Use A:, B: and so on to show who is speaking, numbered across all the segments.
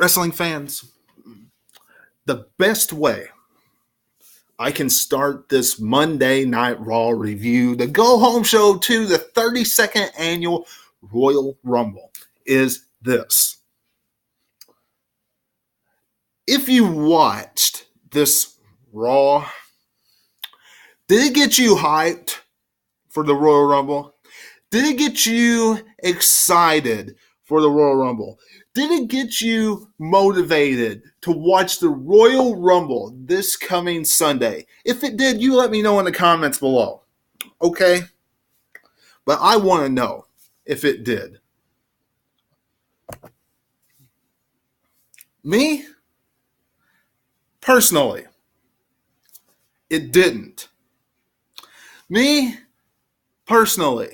A: Wrestling fans, the best way I can start this Monday Night Raw review, the go-home show to the 32nd annual Royal Rumble, is this. If you watched this Raw, did it get you hyped for the Royal Rumble? Did it get you excited for the Royal Rumble? Did it get you motivated to watch the Royal Rumble this coming Sunday? If it did, you let me know in the comments below. Okay? But I want to know if it did. Me? Personally, it didn't. Me? Personally,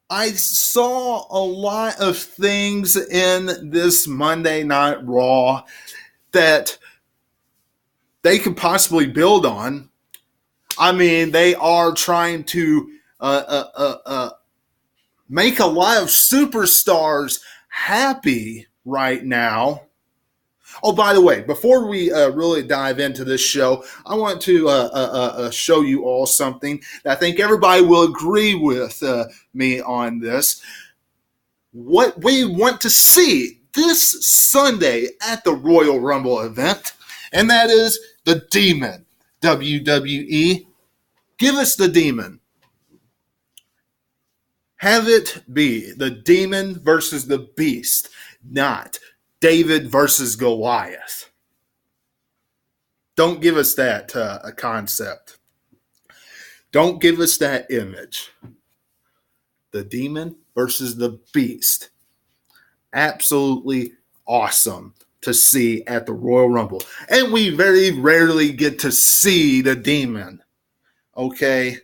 A: I saw a lot of things in this Monday Night Raw that they could possibly build on. I mean, they are trying to make a lot of superstars happy right now. Oh, by the way, before we really dive into this show, I want to show you all something that I think everybody will agree with me on this. What we want to see this Sunday at the Royal Rumble event, and that is the Demon. WWE, give us the Demon. Have it be the Demon versus the Beast, not David versus Goliath. Don't give us that concept. Don't give us that image. The Demon versus the Beast. Absolutely awesome to see at the Royal Rumble. And we very rarely get to see the Demon. Okay?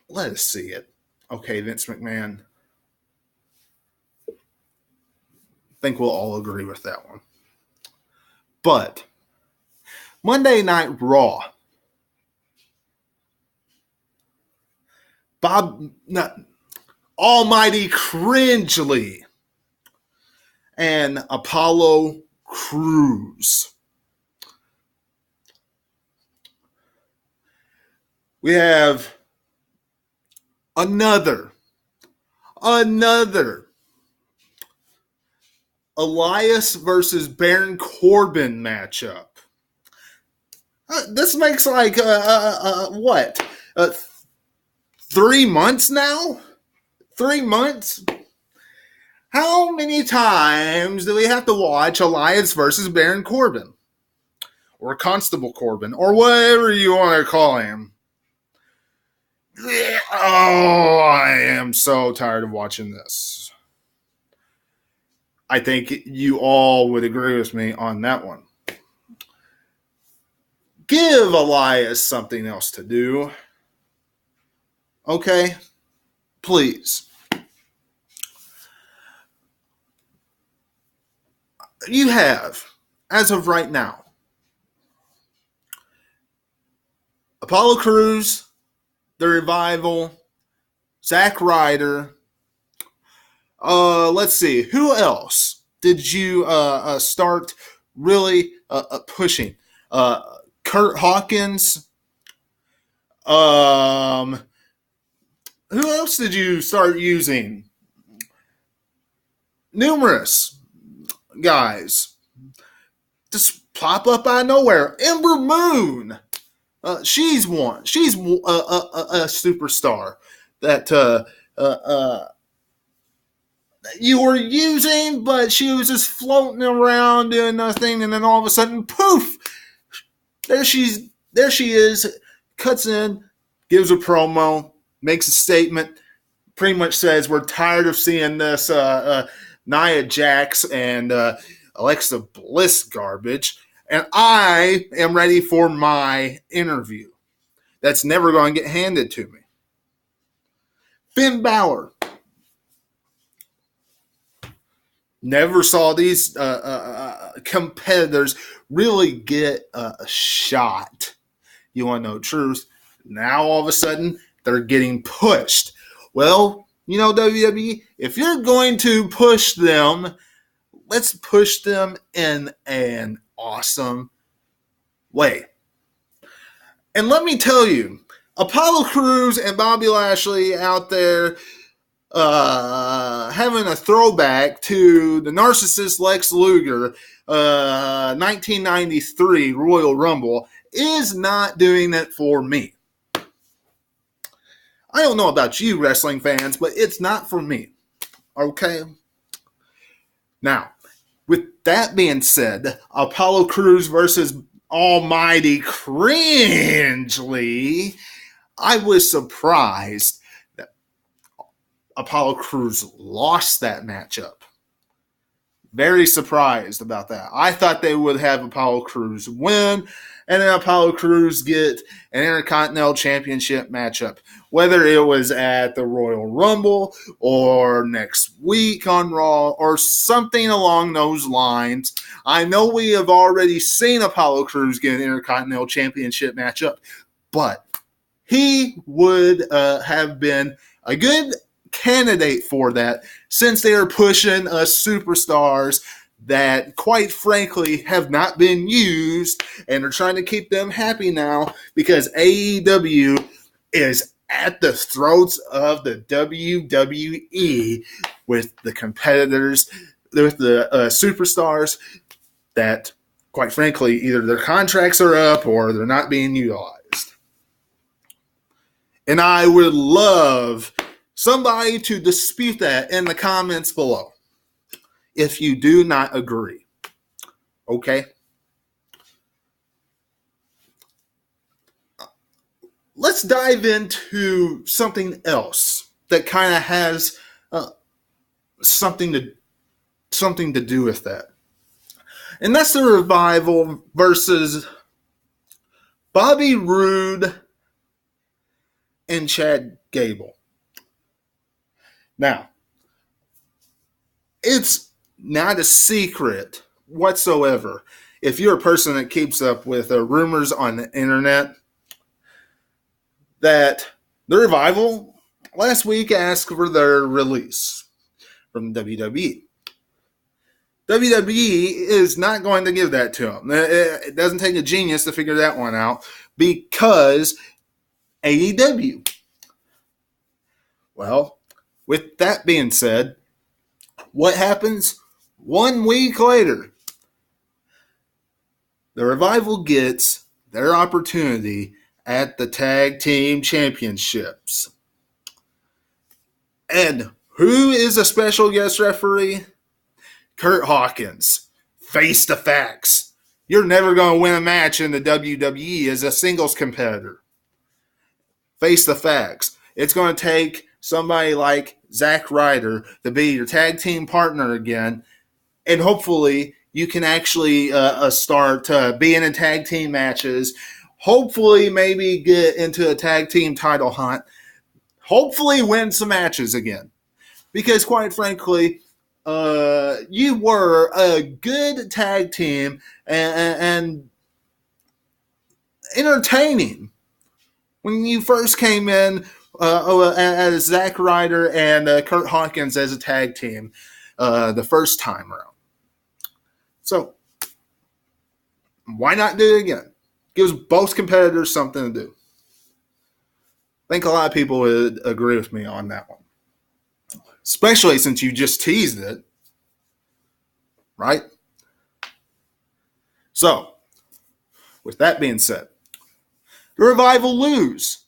A: Let us see it. Okay, Vince McMahon. I think we'll all agree with that one. But Monday Night Raw. Almighty Cringely and Apollo Crews. We have another Elias versus Baron Corbin matchup. This makes like, what? 3 months now? 3 months? How many times do we have to watch Elias versus Baron Corbin? Or Constable Corbin, or whatever you want to call him. Oh, I am so tired of watching this. I think you all would agree with me on that one. Give Elias something else to do. Okay? Please. You have, as of right now, Apollo Crews, The Revival, Zack Ryder. Let's see. Who else did you start really pushing? Curt Hawkins. Who else did you start using? Numerous guys just pop up out of nowhere. Ember Moon. She's one. She's a superstar that you were using, but she was just floating around doing nothing, and then all of a sudden, poof! There she is. Cuts in, gives a promo, makes a statement, pretty much says we're tired of seeing this Nia Jax and Alexa Bliss garbage, and I am ready for my interview. That's never going to get handed to me. Finn Balor. Never saw these competitors really get a shot. You want to know the truth? Now all of a sudden they're getting pushed. Well, You know, WWE, if you're going to push them, let's push them in an awesome way. And let me tell you, Apollo Crews and Bobby Lashley out there having a throwback to the narcissist Lex Luger 1993 Royal Rumble is not doing it for me. I don't know about you wrestling fans, but it's not for me. Okay? Now, with that being said, Apollo Crews versus Almighty Cringely, I was surprised that Apollo Crews lost that matchup. Very surprised about that. I thought they would have Apollo Crews win, and then Apollo Crews get an Intercontinental Championship matchup, whether it was at the Royal Rumble or next week on Raw or something along those lines. I know we have already seen Apollo Crews get an Intercontinental Championship matchup, but he would have been a good candidate for that, since they are pushing us superstars that, quite frankly, have not been used and are trying to keep them happy now because AEW is at the throats of the WWE with the competitors, with the superstars that, quite frankly, either their contracts are up or they're not being utilized. And I would love somebody to dispute that in the comments below if you do not agree. Okay? Let's dive into something else that kind of has something to do with that. And that's the Revival versus Bobby Roode and Chad Gable. Now, it's not a secret whatsoever, if you're a person that keeps up with rumors on the internet, that the Revival last week asked for their release from WWE. WWE is not going to give that to them. It doesn't take a genius to figure that one out, because AEW. Well, with that being said, what happens 1 week later? The Revival gets their opportunity at the Tag Team Championships. And who is a special guest referee? Curt Hawkins. Face the facts. You're never going to win a match in the WWE as a singles competitor. Face the facts. It's going to take somebody like Zack Ryder to be your tag team partner again, and hopefully you can actually start being in tag team matches, hopefully maybe get into a tag team title hunt, hopefully win some matches again. Because quite frankly, you were a good tag team and entertaining when you first came in as Zack Ryder and Curt Hawkins as a tag team the first time around. So, why not do it again? Gives both competitors something to do. I think a lot of people would agree with me on that one. Especially since you just teased it. Right? So, with that being said, the Revival lose.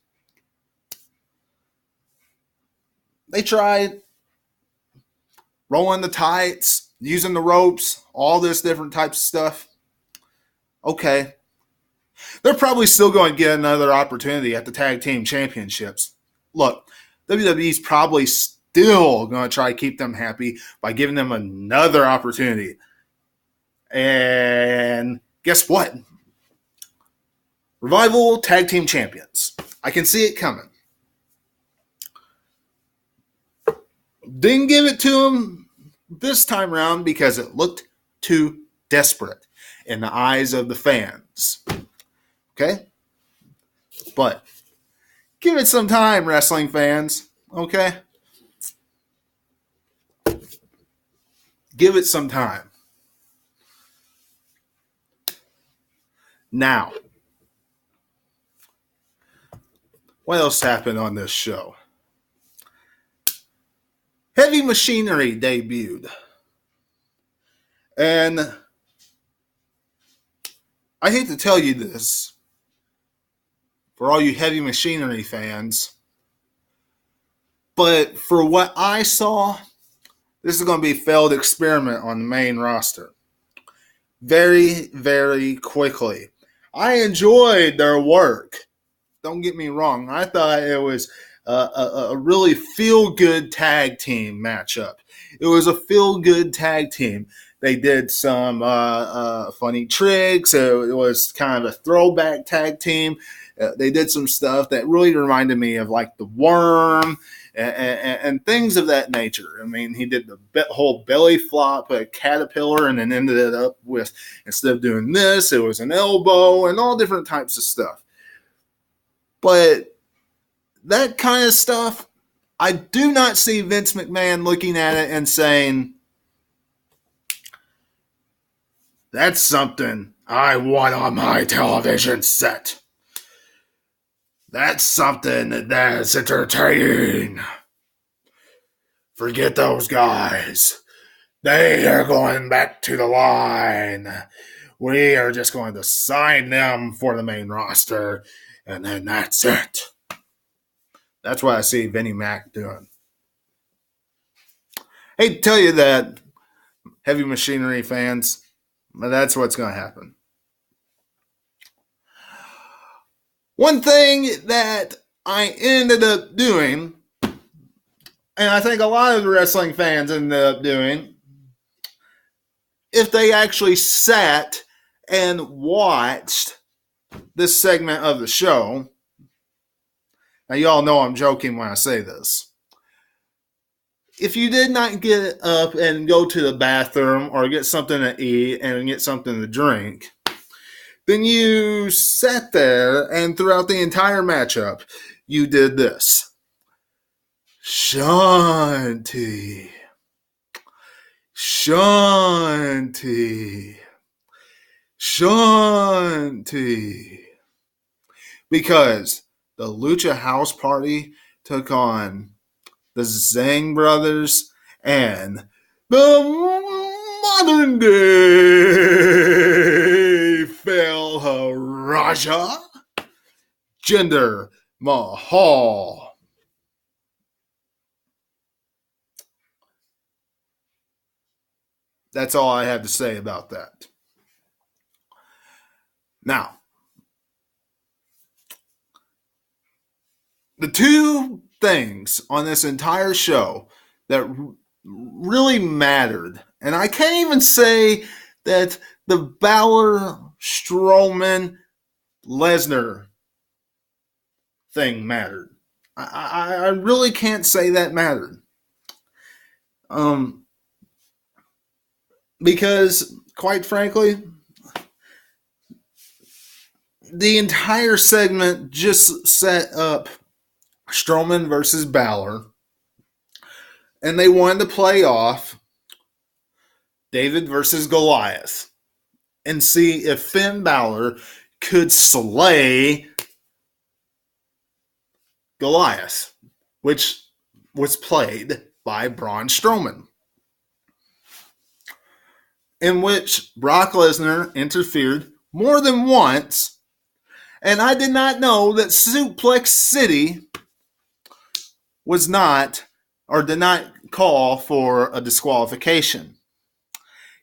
A: They tried rolling the tights, using the ropes, all this different types of stuff. Okay. They're probably still going to get another opportunity at the Tag Team Championships. Look, WWE's probably still going to try to keep them happy by giving them another opportunity. And guess what? Revival Tag Team Champions. I can see it coming. Didn't give it to them this time around because it looked too desperate in the eyes of the fans. Okay? But give it some time, wrestling fans. Okay? Give it some time. Now, what else happened on this show? Heavy Machinery debuted. And I hate to tell you this, for all you Heavy Machinery fans, but for what I saw, this is going to be a failed experiment on the main roster. Very, very quickly. I enjoyed their work. Don't get me wrong. I thought it was a really feel-good tag team matchup. It was a feel-good tag team. They did some funny tricks. It was kind of a throwback tag team. They did some stuff that really reminded me of like the Worm and things of that nature. I mean, he did the whole belly flop, a caterpillar, and then ended it up with, instead of doing this, it was an elbow and all different types of stuff. But that kind of stuff, I do not see Vince McMahon looking at it and saying, that's something I want on my television set. That's something that's entertaining. Forget those guys. They are going back to the line. We are just going to sign them for the main roster, and then that's it. That's what I see Vinnie Mac doing. Hate to tell you that, Heavy Machinery fans, but that's what's going to happen. One thing that I ended up doing, and I think a lot of the wrestling fans ended up doing, if they actually sat and watched this segment of the show, now y'all know I'm joking when I say this. If you did not get up and go to the bathroom or get something to eat and get something to drink, then you sat there and throughout the entire matchup, you did this. Shanti. Shanti. Shanti. Because the Lucha House Party took on the Zhang brothers and the modern day Fel Raja, Jinder Mahal. That's all I have to say about that. Now, the two things on this entire show that really mattered, and I can't even say that the Balor, Strowman, Lesnar thing mattered. I really can't say that mattered. Because, quite frankly, the entire segment just set up Strowman versus Balor, and they wanted to play off David versus Goliath and see if Finn Balor could slay Goliath, which was played by Braun Strowman, in which Brock Lesnar interfered more than once, and I did not know that Suplex City was not, or did not call for a disqualification,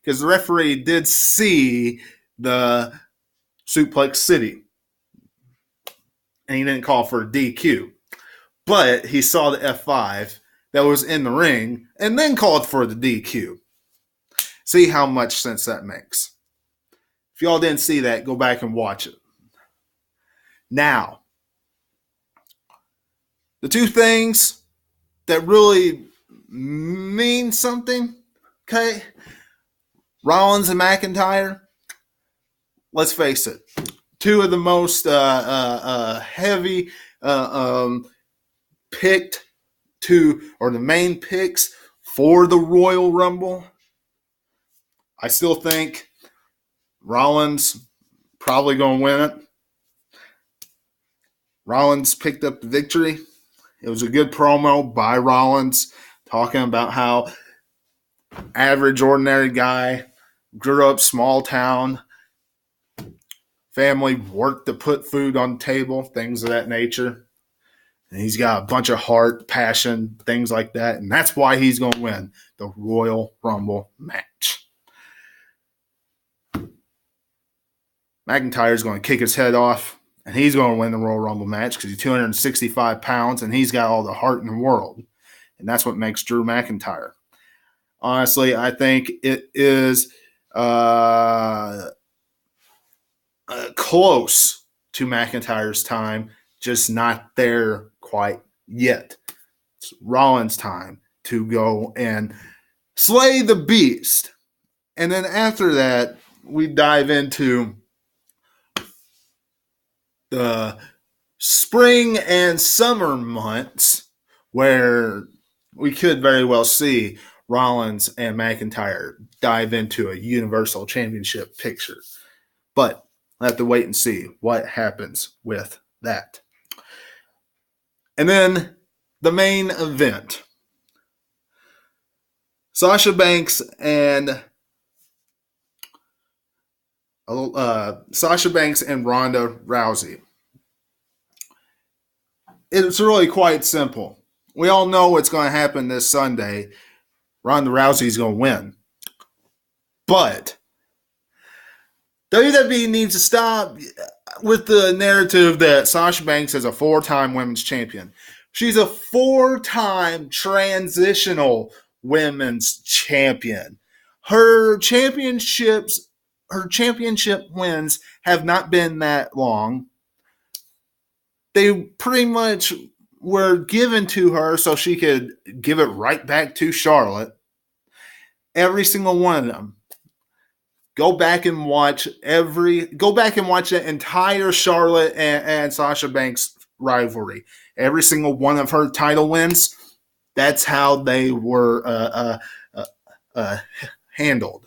A: because the referee did see the Suplex City and he didn't call for a DQ, but he saw the F5 that was in the ring and then called for the DQ. See how much sense that makes. If y'all didn't see that, go back and watch it. Now, the two things that really mean something, okay? Rollins and McIntyre, let's face it, two of the most heavy picked to, or the main picks for the Royal Rumble. I still think Rollins probably going to win it. Rollins picked up the victory. It was a good promo by Rollins talking about how average, ordinary guy, grew up small town, family worked to put food on the table, things of that nature. And he's got a bunch of heart, passion, things like that. And that's why he's going to win the Royal Rumble match. McIntyre's going to kick his head off, and he's going to win the Royal Rumble match because he's 265 pounds, and he's got all the heart in the world. And that's what makes Drew McIntyre. Honestly, I think it is close to McIntyre's time, just not there quite yet. It's Rollins' time to go and slay the beast. And then after that, we dive into the spring and summer months where we could very well see Rollins and McIntyre dive into a Universal Championship picture. But we'll have to wait and see what happens with that. And then the main event. Sasha Banks and Ronda Rousey. It's really quite simple. We all know what's going to happen this Sunday. Ronda Rousey's going to win. But WWE needs to stop with the narrative that Sasha Banks is a 4-time women's champion. She's a 4-time transitional women's champion. Her championship wins have not been that long. They pretty much were given to her so she could give it right back to Charlotte. Every single one of them. Go back and watch the entire Charlotte and Sasha Banks rivalry. Every single one of her title wins, that's how they were handled.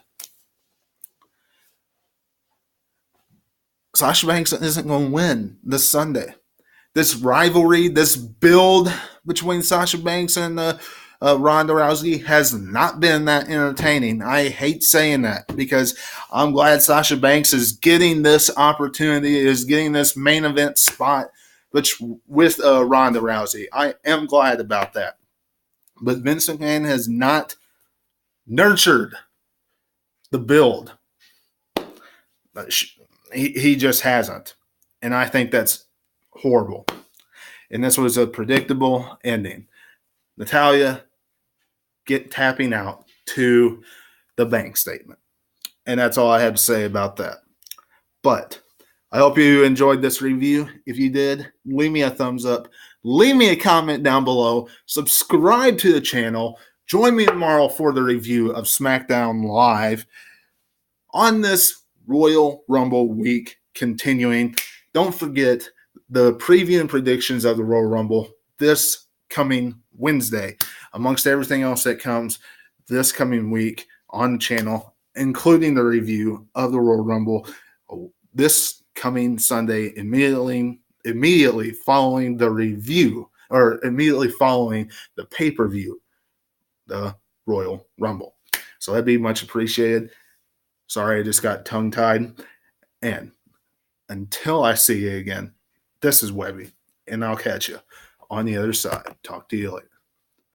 A: Sasha Banks isn't going to win this Sunday. This rivalry, this build between Sasha Banks and Ronda Rousey has not been that entertaining. I hate saying that because I'm glad Sasha Banks is getting this opportunity, is getting this main event spot with Ronda Rousey. I am glad about that. But Vince McMahon has not nurtured the build. He just hasn't. And I think that's horrible. And this was a predictable ending. Natalya tapping out to the bank statement. And that's all I have to say about that. But I hope you enjoyed this review. If you did, leave me a thumbs up. Leave me a comment down below. Subscribe to the channel. Join me tomorrow for the review of SmackDown Live on this Royal Rumble week continuing. Don't forget the preview and predictions of the Royal Rumble this coming Wednesday, amongst everything else that comes this coming week on the channel, including the review of the Royal Rumble this coming Sunday, immediately following the review, or immediately following the pay-per-view, the Royal Rumble. So that'd be much appreciated. Sorry, I just got tongue-tied. And until I see you again, this is Webby, and I'll catch you on the other side. Talk to you later.